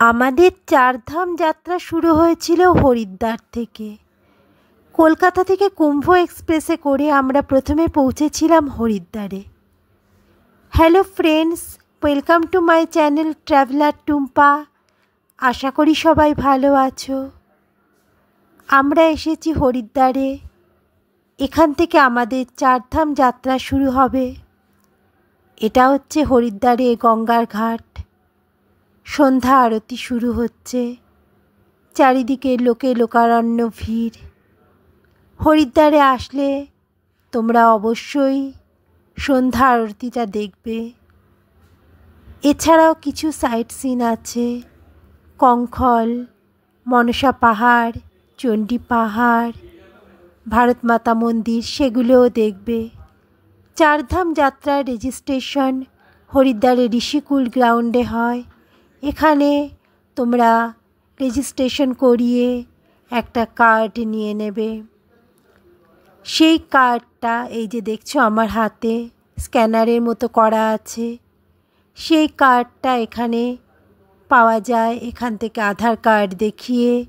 আমাদের চারধাম যাত্রা শুরু হয়েছিল হরিদ্বার থেকে। কলকাতা থেকে কুম্ভ এক্সপ্রেসে করে আমরা প্রথমে পৌঁছেছিলাম হরিদ্বারে। Hello friends, welcome to my channel traveller Tumpa. আশা করি সবাই ভালো আছো। আমরা এসেছি হরিদ্বারে। এখান থেকে আমাদের চারধাম যাত্রা শুরু হবে। এটা হচ্ছে হরিদ্বারে গঙ্গার ঘাট। সন্ধ্যা আরতি শুরু হচ্ছে। চারিদিকে লোকে লোকারণ্য ভিড়। হরিদ্বারে আসলে তোমরা অবশ্যই সন্ধ্যা আরতিটা দেখবে। এছাড়াও কিছু সাইট সিন আছে। কঙ্খল, মনসা পাহাড়, চণ্ডী পাহাড়, ভারত মাতা মন্দির, সেগুলোও দেখবে। চারধাম যাত্রার রেজিস্ট্রেশন হরিদ্বারে ঋষিকুল গ্রাউন্ডে হয়। এখানে তোমরা রেজিস্ট্রেশন করিয়ে একটা কার্ড নিয়ে নেবে। সেই কার্ডটা এই যে দেখছো আমার হাতে স্ক্যানারের মতো করা আছে। সেই কার্ডটা এখানে পাওয়া যায়। এখান থেকে আধার কার্ড দেখিয়ে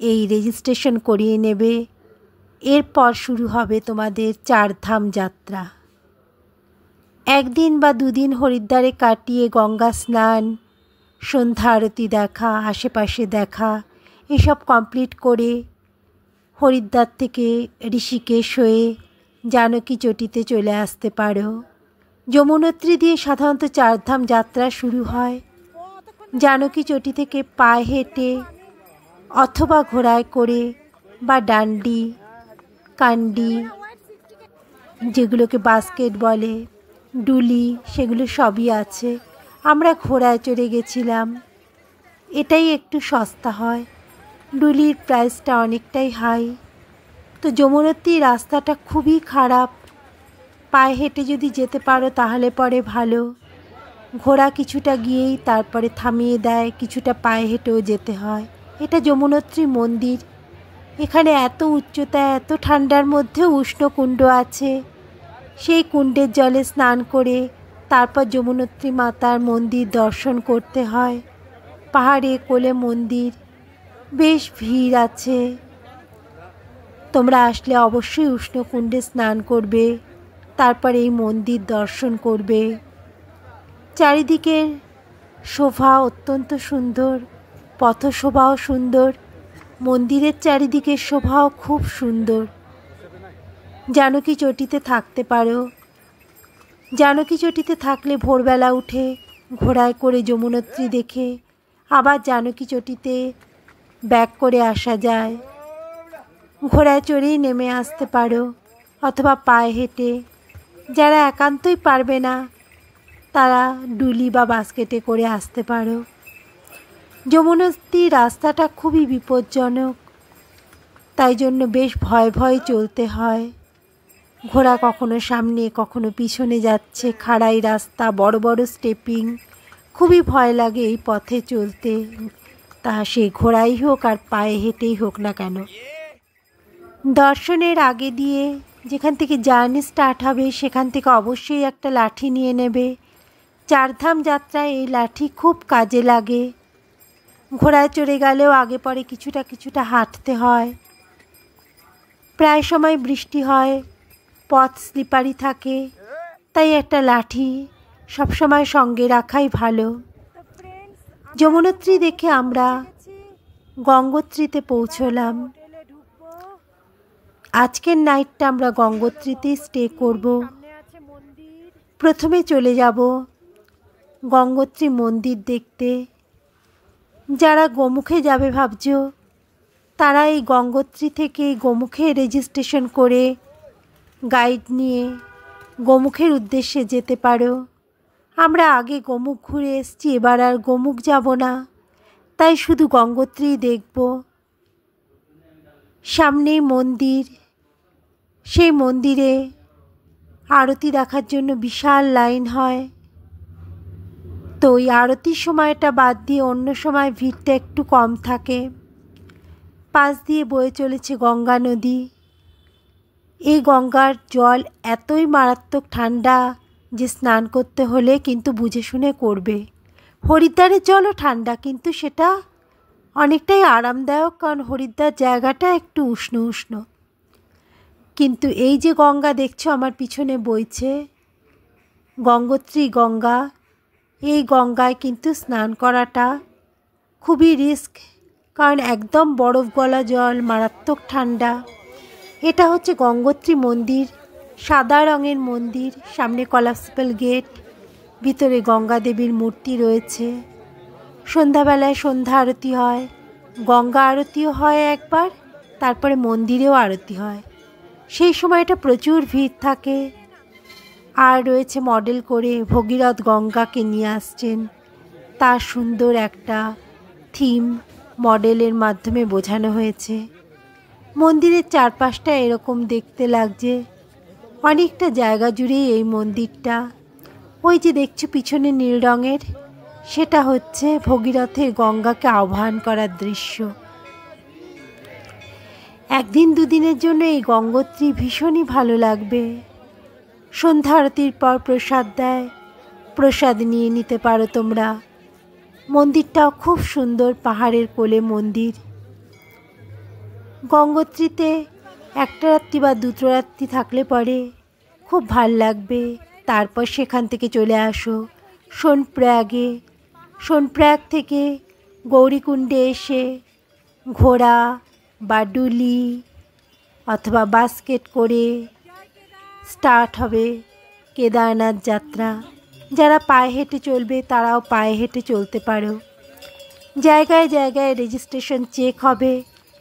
এই রেজিস্ট্রেশন করিয়ে নেবে। এরপর শুরু হবে তোমাদের চারধাম যাত্রা। একদিন বা দুদিন হরিদ্বারে কাটিয়ে গঙ্গা স্নান, সন্ধ্যা আরতি দেখা, আশেপাশে দেখা এসব কমপ্লিট করে হরিদ্বার থেকে ঋষিকেশ হয়ে জানকী চটিতে চলে আসতে পারো। যমুনোত্রী দিয়ে সাধারণত চারধাম যাত্রা শুরু হয়। জানকী চটি থেকে পায়ে হেঁটে অথবা ঘোড়ায় করে বা ডান্ডি, কান্ডি, যেগুলোকে বাস্কেট বলে, ডুলি, সেগুলো সবই আছে। আমরা ঘোড়ায় চড়ে গেছিলাম। এটাই একটু সস্তা হয়। ডুলির প্রাইসটা অনেকটাই হাই। তো যমুনোত্রীর রাস্তাটা খুবই খারাপ। পায়ে হেঁটে যদি যেতে পারো তাহলে পরে ভালো। ঘোড়া কিছুটা গিয়েই তারপরে থামিয়ে দেয়, কিছুটা পায়ে হেঁটেও যেতে হয়। এটা যমুনোত্রী মন্দির। এখানে এত উচ্চতায়, এত ঠান্ডার মধ্যেও উষ্ণ কুণ্ড আছে। সেই কুণ্ডের জলে স্নান করে তারপর যমুনোত্রী মাতার মন্দির দর্শন করতে হয়। পাহাড়ে কোলে মন্দির, বেশ ভিড় আছে। তোমরা আসলে অবশ্যই উষ্ণ কুণ্ডে স্নান করবে, তারপর এই মন্দির দর্শন করবে। চারিদিকের শোভা অত্যন্ত সুন্দর, পথশোভাও সুন্দর, মন্দিরের চারিদিকের শোভাও খুব সুন্দর। জানকী চটিতে থাকতে পারো। জানকী চটিতে থাকলে ভোরবেলা উঠে ঘোড়ায় করে যমুনোত্রী দেখে আবার জানকী চটিতে ব্যাক করে আসা যায়। ঘোড়ায় চড়েই নেমে আসতে পারো অথবা পায়ে হেঁটে। যারা একান্তই পারবে না তারা ডুলি বা বাস্কেটে করে আসতে পারো। যমুনোত্রী রাস্তাটা খুবই বিপজ্জনক, তাই জন্য বেশ ভয় ভয় চলতে হয়। ঘোড়া কখনো সামনে কখনো পিছনে যাচ্ছে, খাড়াই রাস্তা, বড় বড় স্টেপিং, খুবই ভয় লাগে এই পথে চলতে। তা সে ঘোড়াই হোক আর পায়ে হেঁটেই হোক না কেন। দর্শনের আগে দিয়ে যেখান থেকে জার্নি স্টার্ট হবে সেখান থেকে অবশ্যই একটা লাঠি নিয়ে নেবে। চারধাম যাত্রায় এই লাঠি খুব কাজে লাগে। ঘোড়ায় চড়ে গেলেও আগে পরে কিছুটা কিছুটা হাঁটতে হয়। প্রায় সময় বৃষ্টি হয়, পথ স্লিপারি থাকে, তাই একটা লাঠি সবসময় সঙ্গে রাখাই ভালো। যমুনোত্রী দেখে আমরা গঙ্গোত্রীতে পৌঁছলাম। আজকের নাইটটা আমরা গঙ্গোত্রীতেই স্টে করব। প্রথমে চলে যাব গঙ্গোত্রী মন্দির দেখতে। যারা গোমুখে যাবে ভাবছো তারা এই গঙ্গোত্রী থেকে গোমুখে রেজিস্ট্রেশন করে গাইড নিয়ে গোমুখের উদ্দেশ্যে যেতে পারো। আমরা আগে গোমুখ ঘুরে এসেছি, এবার আর গোমুখ যাব না, তাই শুধু গঙ্গোত্রী দেখব। সামনেই মন্দির। সেই মন্দিরে আরতি দেখার জন্য বিশাল লাইন হয়। তো ওই আরতির সময়টা বাদ দিয়ে অন্য সময় ভিড়টা একটু কম থাকে। পাশ দিয়ে বয়ে চলেছে গঙ্গা নদী। এই গঙ্গার জল এতই মারাত্মক ঠান্ডা যে স্নান করতে হলে কিন্তু বুঝে শুনে করবে। হরিদ্বারের জলও ঠান্ডা, কিন্তু সেটা অনেকটাই আরামদায়ক, কারণ হরিদ্বার জায়গাটা একটু উষ্ণ উষ্ণ। কিন্তু এই যে গঙ্গা দেখছো আমার পিছনে বইছে, গঙ্গোত্রী গঙ্গা, এই গঙ্গায় কিন্তু স্নান করাটা খুবই রিস্ক, কারণ একদম বরফ গলা জল, মারাত্মক ঠান্ডা। এটা হচ্ছে গঙ্গোত্রী মন্দির, সাদা রঙের মন্দির, সামনে কলাপসিবল গেট, ভিতরে গঙ্গা দেবীর মূর্তি রয়েছে। সন্ধ্যাবেলায় সন্ধ্যা আরতি হয়, গঙ্গা আরতিও হয় একবার, তারপরে মন্দিরেও আরতি হয়। সেই সময়টা প্রচুর ভিড় থাকে। আর রয়েছে মডেল করে ভগীরথ গঙ্গাকে নিয়ে আসছেন, তার সুন্দর একটা থিম মডেলের মাধ্যমে বোঝানো হয়েছে। মন্দিরের চারপাশটা এরকম দেখতে লাগছে, অনেকটা জায়গা জুড়েই এই মন্দিরটা। ওই যে দেখছো পিছনে নীল রঙের, সেটা হচ্ছে ভগীরথের গঙ্গাকে আহ্বান করার দৃশ্য। একদিন দুদিনের জন্য এই গঙ্গোত্রী ভীষণই ভালো লাগবে। সন্ধ্যা আরতির পর প্রসাদ দেয়, প্রসাদ নিয়ে নিতে পারো তোমরা। মন্দিরটাও খুব সুন্দর, পাহাড়ের কোলে মন্দির। গঙ্গোত্রীতে একটা রাত্রি বা দুটো রাত্রি থাকলে পরে খুব ভাল লাগবে। তারপর সেখান থেকে চলে আসো সোনপ্রয়াগে। সোনপ্রয়াগ থেকে গৌরীকুণ্ডে এসে ঘোড়া বা ডুলি অথবা বাস্কেট করে স্টার্ট হবে কেদারনাথ যাত্রা। যারা পায়ে হেঁটে চলবে তারাও পায়ে হেঁটে চলতে পারো। জায়গায় জায়গায় রেজিস্ট্রেশন চেক হবে,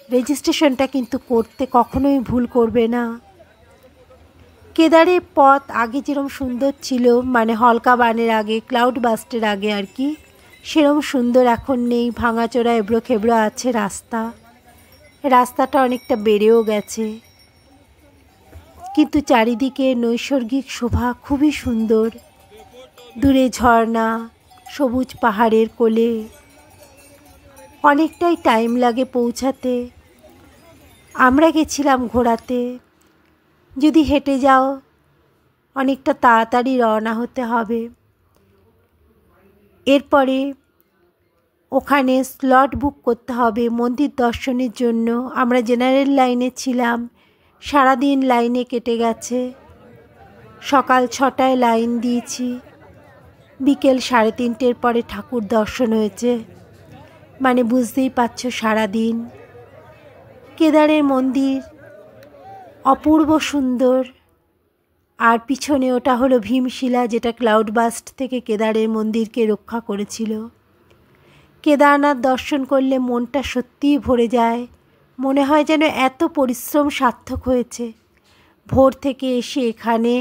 রেজিস্ট্রেশনটা কিন্তু করতে কখনোই ভুল করবে না। কেদারের পথ আগে যেরকম সুন্দর ছিল, মানে হলকা বানের আগে, ক্লাউড বাস্টের আগে আর কি, সেরকম সুন্দর এখন নেই। ভাঙাচোরা এবড়ো খেবড়ো আছে রাস্তাটা অনেকটা বেড়েও গেছে, কিন্তু চারিদিকে নৈসর্গিক শোভা খুবই সুন্দর। দূরে ঝর্ণা, সবুজ পাহাড়ের কোলে। অনেকটাই টাইম লাগে পৌঁছাতে। আমরা গেছিলাম ঘোড়াতে। যদি হেঁটে যাও অনেকটা তাড়াতাড়ি রওনা হতে হবে। এরপরে ওখানে স্লট বুক করতে হবে মন্দির দর্শনের জন্য। আমরা জেনারেল লাইনে ছিলাম, সারাদিন লাইনে কেটে গেছে। সকাল 6টায় লাইন দিয়েছি, বিকেল 3:30 পরে ঠাকুর দর্শন হয়েছে, মানে বুঝতেই পারছো সারাদিন। কেদারের মন্দির অপূর্ব সুন্দর। আর পিছনে ওটা হলো ভীমশিলা, যেটা ক্লাউড বাস্ট থেকে কেদারের মন্দিরকে রক্ষা করেছিল। কেদারনাথ দর্শন করলে মনটা সত্যিই ভরে যায়, মনে হয় যেন এত পরিশ্রম সার্থক হয়েছে। ভোর থেকে এসে এখানে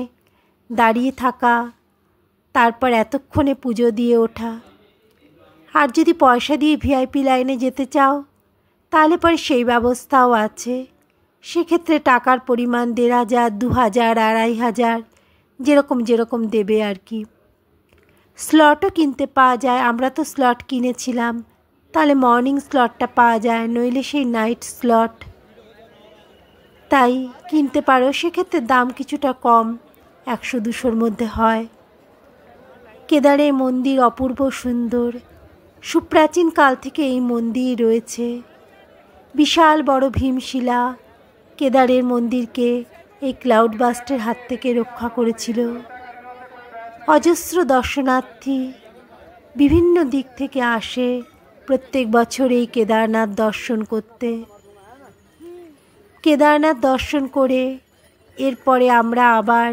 দাঁড়িয়ে থাকা, তারপর এতক্ষণে পুজো দিয়ে ওঠা। আর যদি পয়সা দিয়ে ভিআইপি লাইনে যেতে চাও তাহলে পরে সেই ব্যবস্থাও আছে। সেক্ষেত্রে টাকার পরিমাণ 1,500, 2,000, 2,500 যেরকম দেবে আর কি। স্লটও কিনতে পাওয়া যায়, আমরা তো স্লট কিনেছিলাম। তাহলে মর্নিং স্লটটা পাওয়া যায়, নইলে সেই নাইট স্লট, তাই কিনতে পারো। সেক্ষেত্রে দাম কিছুটা কম, 100-200-র মধ্যে হয়। কেদারের মন্দির অপূর্ব সুন্দর। সুপ্রাচীন কাল থেকে এই মন্দির রয়েছে। বিশাল বড় ভীমশিলা কেদারের মন্দিরকে এই ক্লাউড বাস্টের হাত থেকে রক্ষা করেছিল। অজস্র দর্শনার্থী বিভিন্ন দিক থেকে আসে প্রত্যেক বছর এই কেদারনাথ দর্শন করতে। কেদারনাথ দর্শন করে এরপরে আমরা আবার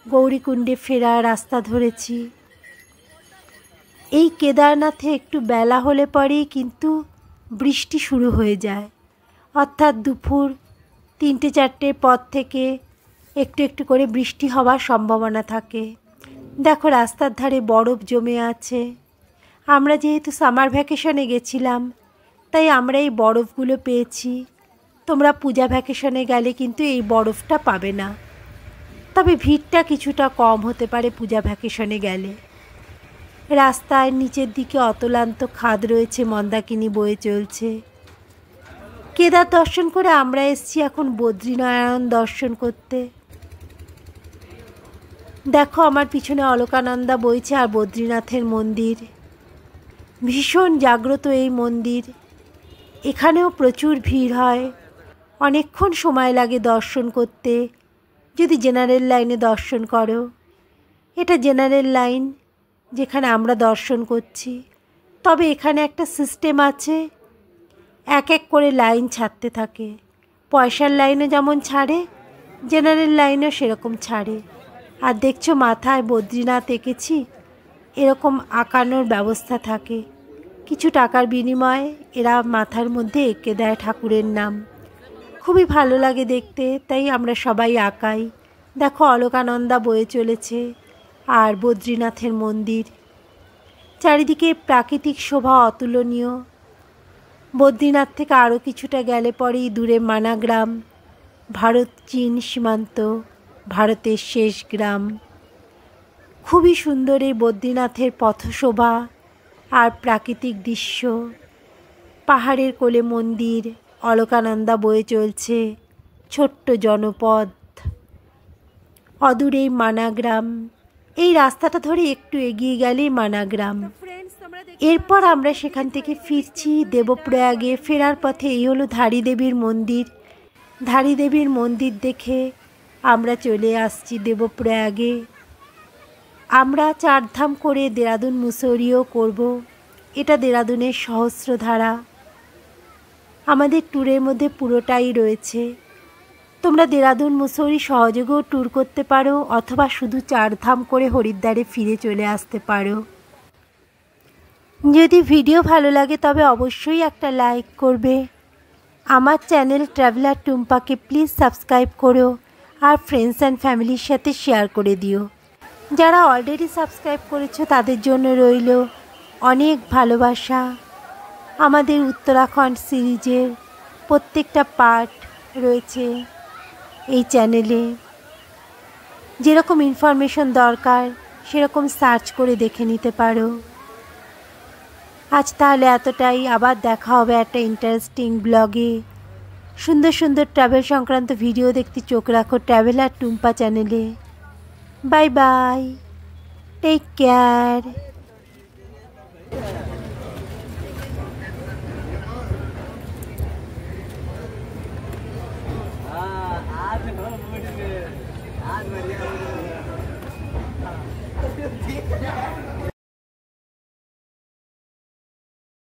গৌরীকুণ্ডে ফেরার রাস্তা ধরেছি। এই কেদারনাথে একটু বেলা হলে পরেই কিন্তু বৃষ্টি শুরু হয়ে যায়, অর্থাৎ দুপুর 3-4টের পর থেকে একটু একটু করে বৃষ্টি হওয়ার সম্ভাবনা থাকে। দেখো রাস্তার ধারে বরফ জমে আছে। আমরা যেহেতু সামার ভ্যাকেশনে গেছিলাম তাই আমরা এই বরফগুলো পেয়েছি। তোমরা পূজা ভ্যাকেশনে গেলে কিন্তু এই বরফটা পাবে না, তবে ভিড়টা কিছুটা কম হতে পারে পূজা ভ্যাকেশনে গেলে। রাস্তার নিচের দিকে অতলান্ত খাদ রয়েছে, মন্দাকিনী বয়ে চলছে। কেদার দর্শন করে আমরা এসেছি এখন বদ্রীনারায়ণ দর্শন করতে। দেখো আমার পিছনে অলকানন্দা বইছে আর বদ্রীনাথের মন্দির। ভীষণ জাগ্রত এই মন্দির। এখানেও প্রচুর ভিড় হয়, অনেকক্ষণ সময় লাগে দর্শন করতে যদি জেনারেল লাইনে দর্শন করো। এটা জেনারেল লাইন যেখানে আমরা দর্শন করছি। তবে এখানে একটা সিস্টেম আছে, এক এক করে লাইন ছাড়তে থাকে। পয়সার লাইনে যেমন ছাড়ে, জেনারেল লাইনেও সেরকম ছাড়ে। আর দেখছো মাথায় বদ্রীনাথ এঁকেছি, এরকম আঁকানোর ব্যবস্থা থাকে। কিছু টাকার বিনিময়ে এরা মাথার মধ্যে এঁকে দেয় ঠাকুরের নাম। খুবই ভালো লাগে দেখতে, তাই আমরা সবাই আঁকাই। দেখো অলকানন্দা বয়ে চলেছে আর বদ্রীনাথের মন্দির। চারিদিকে প্রাকৃতিক শোভা অতুলনীয়। বদ্রীনাথ থেকে আরও কিছুটা গেলে পরেই দূরে মানাগ্রাম, ভারত চীন সীমান্ত, ভারতের শেষ গ্রাম। খুবই সুন্দর এই বদ্রীনাথের পথশোভা আর প্রাকৃতিক দৃশ্য। পাহাড়ের কোলে মন্দির, অলকানন্দা বয়ে চলছে, ছোট্ট জনপদ, অদূরেই মানাগ্রাম। এই রাস্তাটা ধরে একটু এগিয়ে গেলেই মানাগ্রাম। এরপর আমরা সেখান থেকে ফিরছি দেবপ্রয়াগে। ফেরার পথে এই হলো ধারী দেবীর মন্দির। ধারী দেবীর মন্দির দেখে আমরা চলে আসছি দেবপ্রয়াগে। আমরা চারধাম করে দেরাদুন মুসৌরিও করব। এটা দেরাদুনের সহস্রধারা। আমাদের ট্যুরের মধ্যে পুরোটাই রয়েছে। তোমরা দেরাদুন মুসৌরি সহযোগেও ট্যুর করতে পারো, অথবা শুধু চারধাম করে হরিদ্বারে ফিরে চলে আসতে পারো। যদি ভিডিও ভালো লাগে তবে অবশ্যই একটা লাইক করবে। আমার চ্যানেল ট্রাভেলার টুম্পাকে প্লিজ সাবস্ক্রাইব করো আর ফ্রেন্ডস অ্যান্ড ফ্যামিলির সাথে শেয়ার করে দিও। যারা অলরেডি সাবস্ক্রাইব করেছো তাদের জন্য রইল অনেক ভালোবাসা। আমাদের উত্তরাখণ্ড সিরিজের প্রত্যেকটা পার্ট রয়েছে এই চ্যানেলে। যেরকম ইনফরমেশন দরকার সেরকম সার্চ করে দেখে নিতে পারো। আজ তাহলে এতটাই। আবার দেখা হবে একটা ইন্টারেস্টিং ব্লগে। সুন্দর সুন্দর ট্রাভেল সংক্রান্ত ভিডিও দেখতে চোখ রাখো ট্রাভেলার টুম্পা চ্যানেলে। Bye bye, take care.